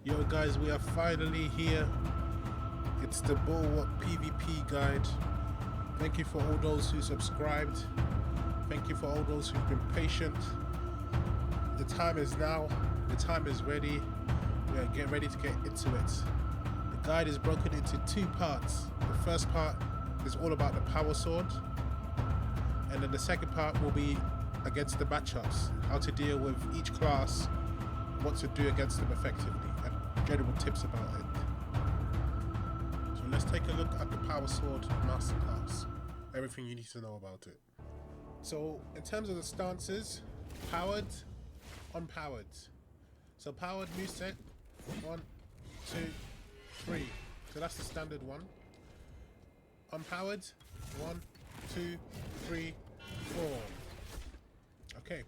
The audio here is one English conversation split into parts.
Yo guys, we are finally here. It's the Bulwark PvP guide. Thank you for all those who subscribed. Thank you for all those who've been patient. The time is now. The time is ready. We are getting ready to get into it. The guide is broken into two parts. The first part is all about the Power Sword, and then the second part will be against the matchups, how to deal with each class, what to do against them effectively, and general tips about it. So let's take a look at the Power Sword Masterclass. Everything you need to know about it. So in terms of the stances, powered, unpowered. So powered moveset, 1, 2, 3. So that's the standard one. Unpowered, 1, 2, 3, 4. Okay.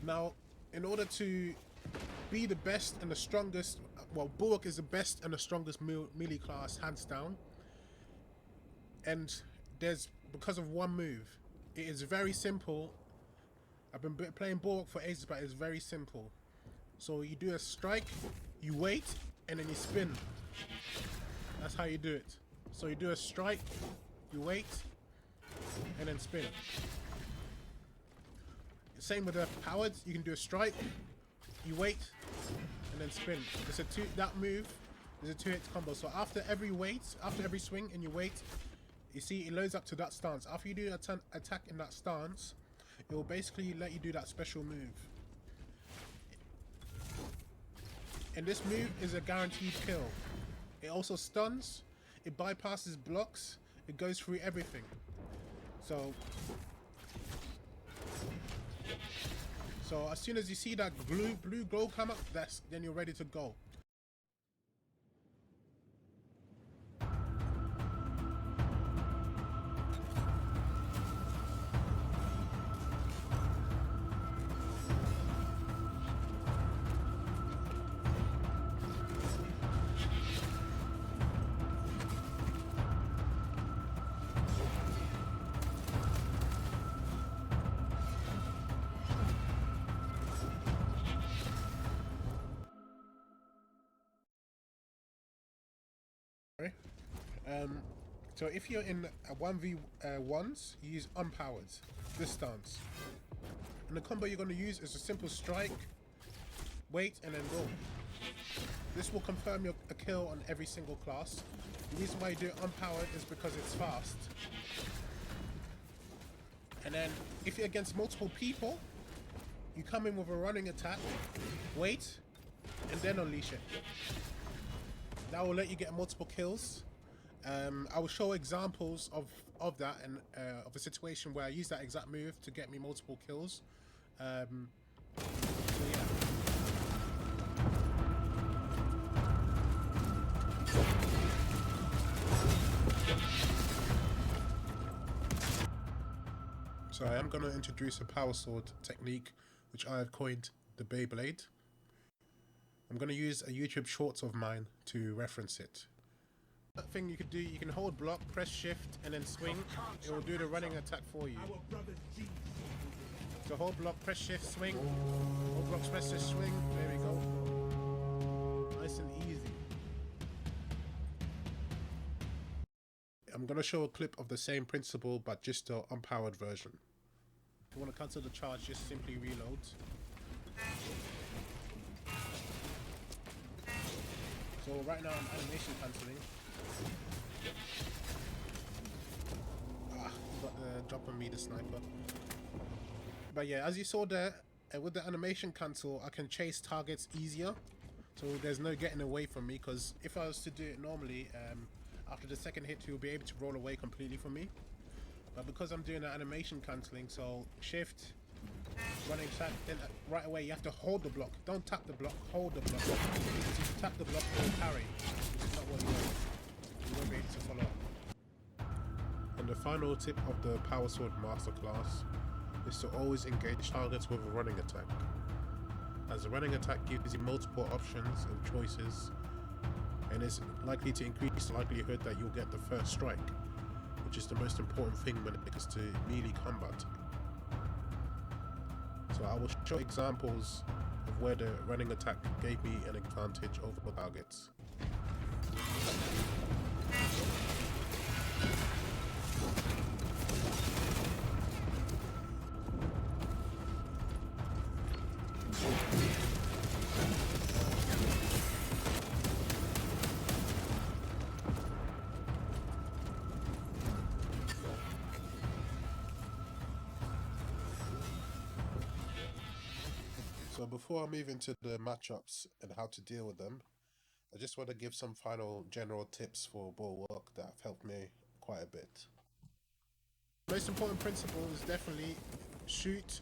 Now, in order to be the best and the strongest, well, Bulwark is the best and the strongest melee class, hands down. And there's, because of one move, it is very simple. I've been playing Bulwark for ages, but it's very simple. So you do a strike, you wait, and then you spin. That's how you do it. So you do a strike, you wait, and then spin. Same with the powered, you can do a strike, you wait, and then spin. It's a that move is a 2-hit combo. So after every swing and you wait, you see it loads up to that stance. After you do an attack in that stance, it will basically let you do that special move. And this move is a guaranteed kill. It also stuns, it bypasses blocks, it goes through everything. So as soon as you see that blue glow come up, then you're ready to go. So if you're in a 1v1s, you use unpowered, this stance. And the combo you're going to use is a simple strike, wait, and then go. This will confirm a kill on every single class. The reason why you do it unpowered is because it's fast. And then if you're against multiple people, you come in with a running attack, wait, and then unleash it. That will let you get multiple kills. I will show examples of that and of a situation where I use that exact move to get me multiple kills. So yeah. So I am going to introduce a Power Sword technique, which I have coined the Beyblade. I'm going to use a YouTube shorts of mine to reference it. That thing you could do, you can hold block, press shift, and then swing. It will do the running attack for you. So hold block, press shift, swing. Hold block, press shift, swing. There we go. Nice and easy. I'm going to show a clip of the same principle, but just the unpowered version. If you want to cancel the charge, just simply reload. So right now I'm animation cancelling. He got the drop on me, the sniper. But yeah, as you saw there, with the animation cancel, I can chase targets easier. So there's no getting away from me, because if I was to do it normally, after the second hit, he'll be able to roll away completely from me. But because I'm doing the animation cancelling, so shift, running attack, then right away you have to hold the block. Don't tap the block, hold the block. If you tap the block, you'll parry, which is not what you want. You won't be able to follow up. And the final tip of the Power Sword Masterclass is to always engage targets with a running attack, as a running attack gives you multiple options and choices, and is likely to increase the likelihood that you'll get the first strike, which is the most important thing when it comes to melee combat. So I will show examples of where the running attack gave me an advantage over targets. So before I move into the matchups and how to deal with them, I just want to give some final general tips for Bulwark that have helped me quite a bit. Most important principle is definitely shoot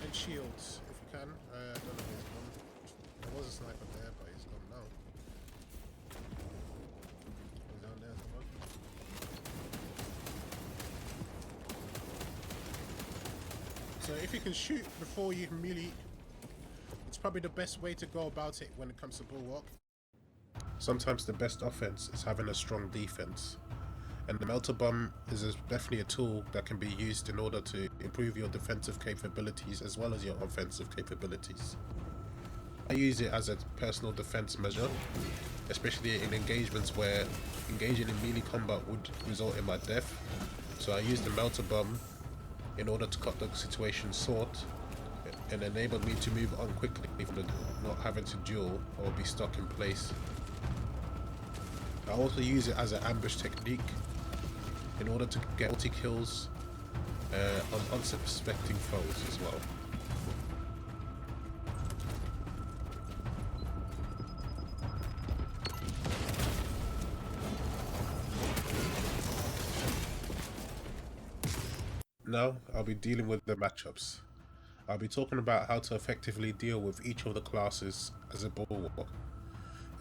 and shields if you can. I don't know where he's gone. There was a sniper there, but he's gone now. He's down there somewhere. So if you can shoot before you can melee, it's probably the best way to go about it when it comes to Bulwark. Sometimes the best offense is having a strong defense, and the Melta bomb is definitely a tool that can be used in order to improve your defensive capabilities as well as your offensive capabilities. I use it as a personal defense measure, especially in engagements where engaging in melee combat would result in my death, so I use the Melta bomb in order to cut the situation short and enable me to move on quickly from not having to duel or be stuck in place. I also use it as an ambush technique in order to get multi-kills on unsuspecting foes as well. Now I'll be dealing with the matchups. I'll be talking about how to effectively deal with each of the classes as a bulwark,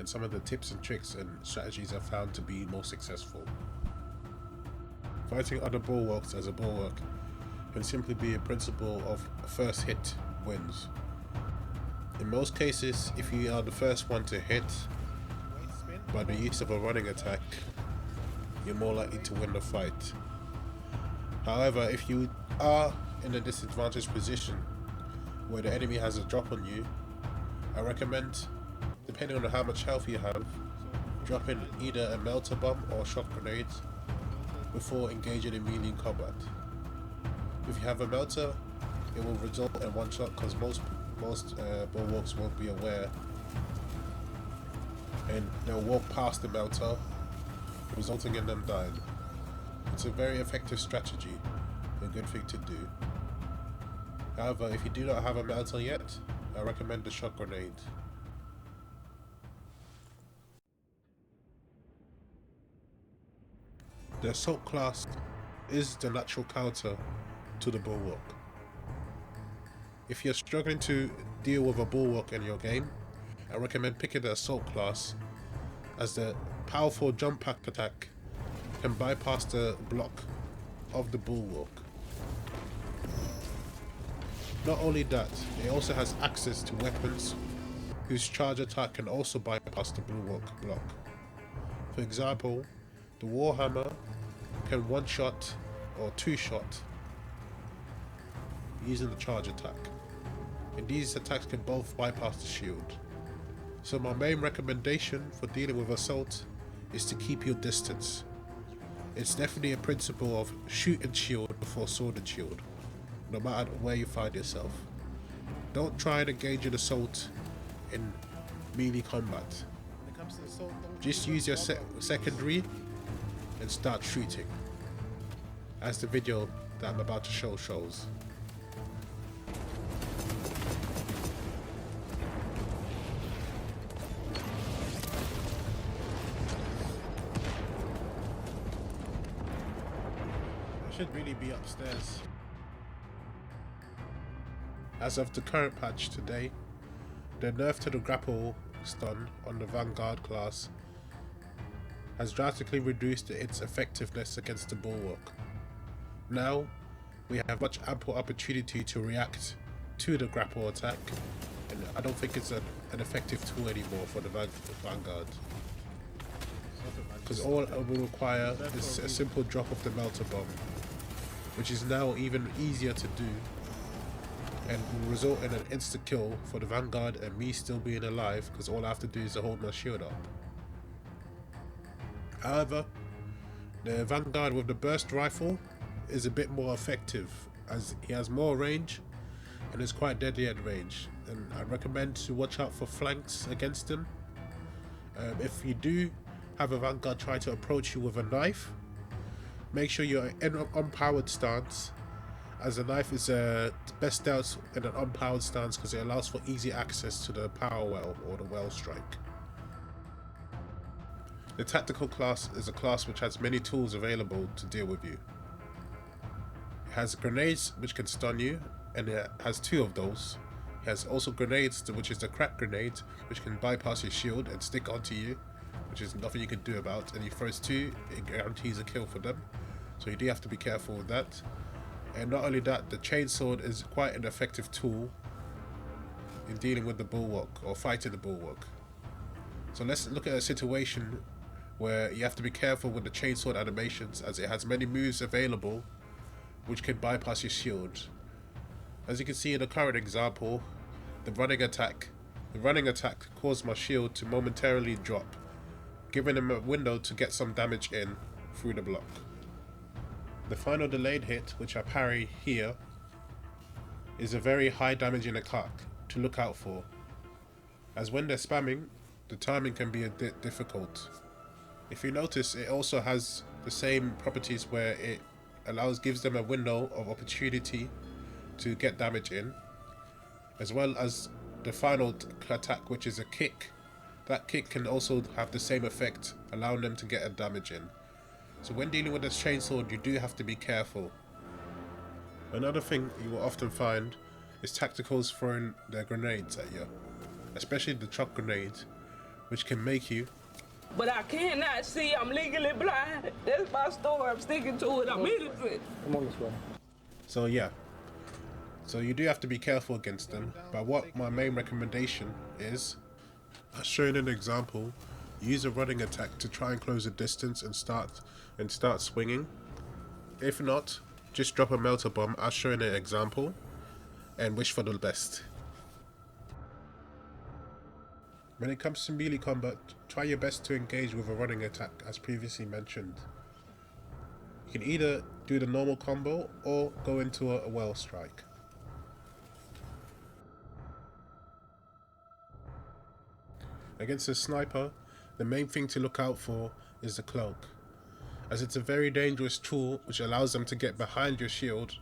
and some of the tips and tricks and strategies I've found to be more successful. Fighting other bulwarks as a bulwark can simply be a principle of first hit wins. In most cases, if you are the first one to hit by the use of a running attack, you're more likely to win the fight. However, if you are in a disadvantaged position where the enemy has a drop on you, I recommend, depending on how much health you have, dropping either a Melta bomb or shock grenade before engaging in melee combat. If you have a Melta, it will result in one shot because most bulwarks won't be aware, and they'll walk past the Melta, resulting in them dying. It's a very effective strategy, a good thing to do. However, if you do not have a Melta yet, I recommend the shock grenade. The assault class is the natural counter to the bulwark. If you're struggling to deal with a bulwark in your game, I recommend picking the assault class, as the powerful jump pack attack can bypass the block of the bulwark. Not only that, it also has access to weapons whose charge attack can also bypass the bulwark block. For example, the Warhammer can one-shot or two-shot using the charge attack, and these attacks can both bypass the shield. So my main recommendation for dealing with assault is to keep your distance. It's definitely a principle of shoot and shield before sword and shield, no matter where you find yourself. Don't try and engage in assault in melee combat. When it comes to assault, just use your secondary and start shooting, as the video that I'm about to show shows. I should really be upstairs. As of the current patch today, the nerf to the grapple stun on the Vanguard class has drastically reduced its effectiveness against the bulwark. Now, we have much ample opportunity to react to the grapple attack, and I don't think it's an effective tool anymore for the Vanguard. Because all it will require is a simple drop of the Melta bomb, which is now even easier to do, and will result in an insta kill for the Vanguard and me still being alive because all I have to do is to hold my shield up. However, the Vanguard with the burst rifle is a bit more effective as he has more range and is quite deadly at range, and I recommend to watch out for flanks against him. If you do have a Vanguard try to approach you with a knife, make sure you're in an unpowered stance, as the knife is best dealt in an unpowered stance because it allows for easy access to the power well or the well strike. The tactical class is a class which has many tools available to deal with you. It has grenades which can stun you, and it has 2 of those. It has also grenades, which is the crack grenade, which can bypass your shield and stick onto you, which is nothing you can do about. And he throws 2, it guarantees a kill for them. So you do have to be careful with that. And not only that, the chainsword is quite an effective tool in dealing with the bulwark or fighting the bulwark. So let's look at a situation where you have to be careful with the chainsword animations, as it has many moves available which can bypass your shield. As you can see in the current example, the running attack caused my shield to momentarily drop, giving him a window to get some damage in through the block. The final delayed hit, which I parry here, is a very high damaging attack to look out for, as when they're spamming, the timing can be a bit difficult. If you notice, it also has the same properties where it gives them a window of opportunity to get damage in, as well as the final attack, which is a kick. That kick can also have the same effect, allowing them to get a damage in. So when dealing with this chainsword, you do have to be careful. Another thing you will often find is tacticals throwing their grenades at you, especially the truck grenade, which can make you. But I cannot see, I'm legally blind. That's my story, I'm sticking to it, I'm innocent. Come on this way. So yeah, so you do have to be careful against them, but what my main recommendation is, as shown in an example, use a running attack to try and close the distance and start swinging. If not, just drop a Melta bomb as shown in an example and wish for the best. When it comes to melee combat, try your best to engage with a running attack as previously mentioned. You can either do the normal combo or go into a well strike. Against a sniper, the main thing to look out for is the cloak, as it's a very dangerous tool which allows them to get behind your shield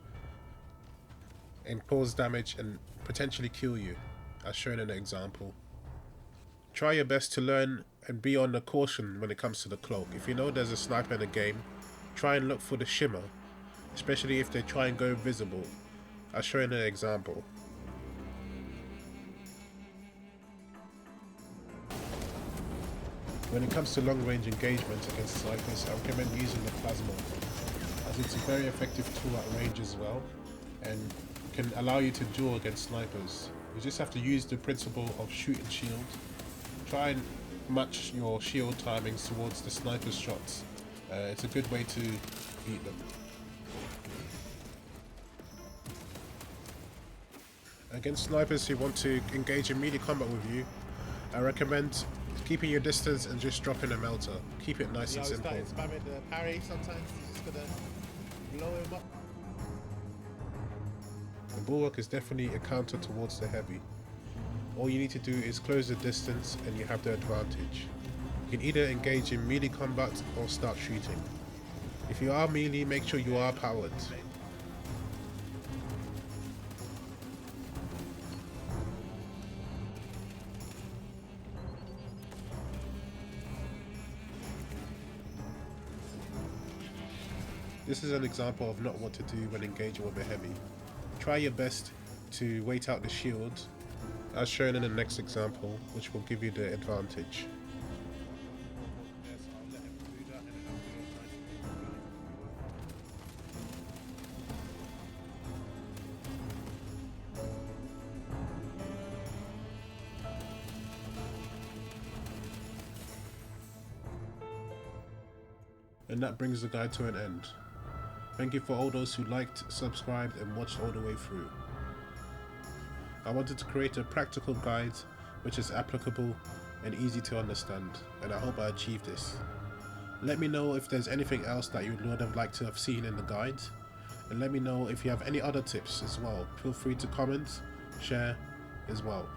and cause damage and potentially kill you, as shown in an example. Try your best to learn and be on the caution when it comes to the cloak. If you know there's a sniper in the game, try and look for the shimmer, especially if they try and go invisible, as shown in an example. When it comes to long range engagement against snipers, I recommend using the plasma, as it's a very effective tool at range as well, and can allow you to duel against snipers. You just have to use the principle of shoot and shield. Try and match your shield timings towards the sniper's shots. It's a good way to beat them. Against snipers who want to engage in melee combat with you, I recommend keeping your distance and just dropping a Melta. Keep it nice and simple. Spamming the parry sometimes, it's just gonna blow him up. The bulwark is definitely a counter towards the heavy. All you need to do is close the distance and you have the advantage. You can either engage in melee combat or start shooting. If you are melee, make sure you are powered. This is an example of not what to do when engaging with a heavy. Try your best to wait out the shield, as shown in the next example, which will give you the advantage. And that brings the guide to an end. Thank you for all those who liked, subscribed and watched all the way through. I wanted to create a practical guide which is applicable and easy to understand, and I hope I achieved this. Let me know if there's anything else that you would have liked to have seen in the guide, and let me know if you have any other tips as well. Feel free to comment, share as well.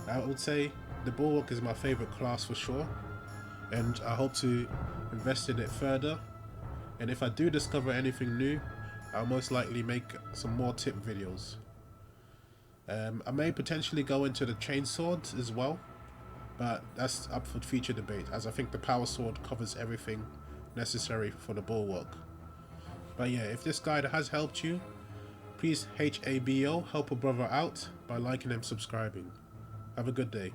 I would say the Bulwark is my favourite class for sure, and I hope to invest in it further, and if I do discover anything new, I'll most likely make some more tip videos. I may potentially go into the chainsword as well, but that's up for future debate, as I think the Power Sword covers everything necessary for the Bulwark. But yeah, if this guide has helped you, please HABO, help a brother out by liking and subscribing. Have a good day.